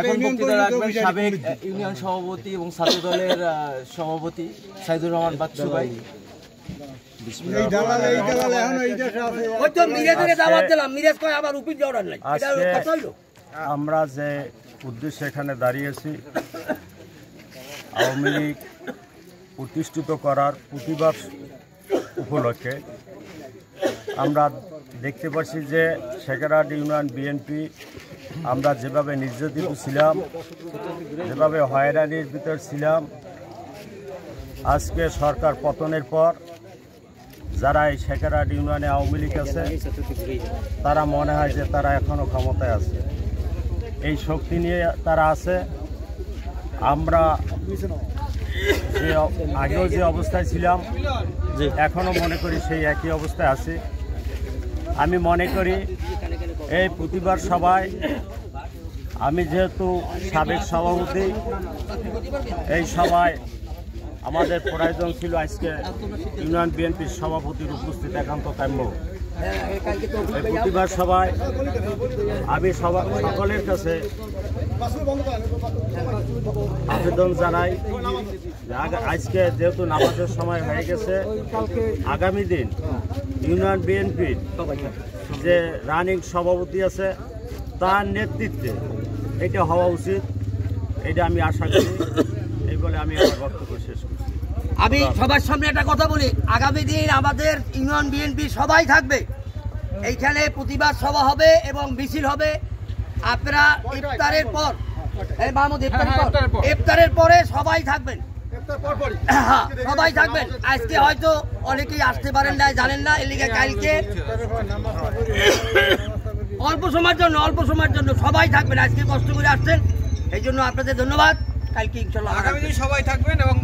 এখন বক্তৃতা রাখবেন সাবেক ইউনিয়ন সভাপতি এবং ছাত্র দলের সভাপতি সাইদুর রহমান বাচ্চু ভাই। আমরা যে উদ্দেশ্যে এখানে দাঁড়িয়েছি, আওয়ামী লীগ প্রতিষ্ঠিত করার প্রতিবাদ উপলক্ষে আমরা দেখতে পাচ্ছি যে শেখারহাট ইউনিয়ন বিএনপি আমরা যেভাবে নির্যাতিত ছিলাম, যেভাবে হয়রানির ভিতর ছিলাম, আজকে সরকার পতনের পর যারা এই শেখারহাট ইউনিয়নে আওয়ামী লীগ আছে তারা মনে হয় যে তারা এখনও ক্ষমতায় আছে, এই শক্তি নিয়ে তারা আছে। আমরা যে আগেও যে অবস্থায় ছিলাম এখনও মনে করি সেই একই অবস্থায় আছি। আমি মনে করি এই প্রতিবাদ সভায় আমি যেহেতু সাবেক সভাপতি, এই সভায় আমাদের প্রয়োজন ছিল আজকে ইউনিয়ন বিএনপির সভাপতির উপস্থিত একান্ত কাম্য। এই প্রতিবাদ সভায় আমি সকলের কাছে আবেদন জানাই, আজকে যেহেতু নামাজের সময় হয়ে গেছে, আগামী দিন ইউনিয়ন বিএনপির যে রানিং সভাপতি আছে তার নেতৃত্বে এটা হওয়া উচিত, এটা আমি আশা করি। এই বলে আমি আমার বক্তব্য শেষ করছি। আমি সবার সামনে একটা কথা বলি, আগামী দিন আমাদের ইউনিয়ন বিএনপি সবাই থাকবে, এইখানে প্রতিবাদ সভা হবে এবং মিছিল হবে। আপনারা ইফতারের পর, ইফতারের পরে সবাই থাকবেন, সবাই থাকবেন। আজকে হয়তো অনেকেই আসতে পারেন না, জানেন না, এর লিগে কালকে অল্প সময়ের জন্য সবাই থাকবেন। আজকে কষ্ট করে আসছেন, এই জন্য আপনাদের ধন্যবাদ। কালকে ইনশাআল্লাহ আগামী দিন সবাই থাকবেন এবং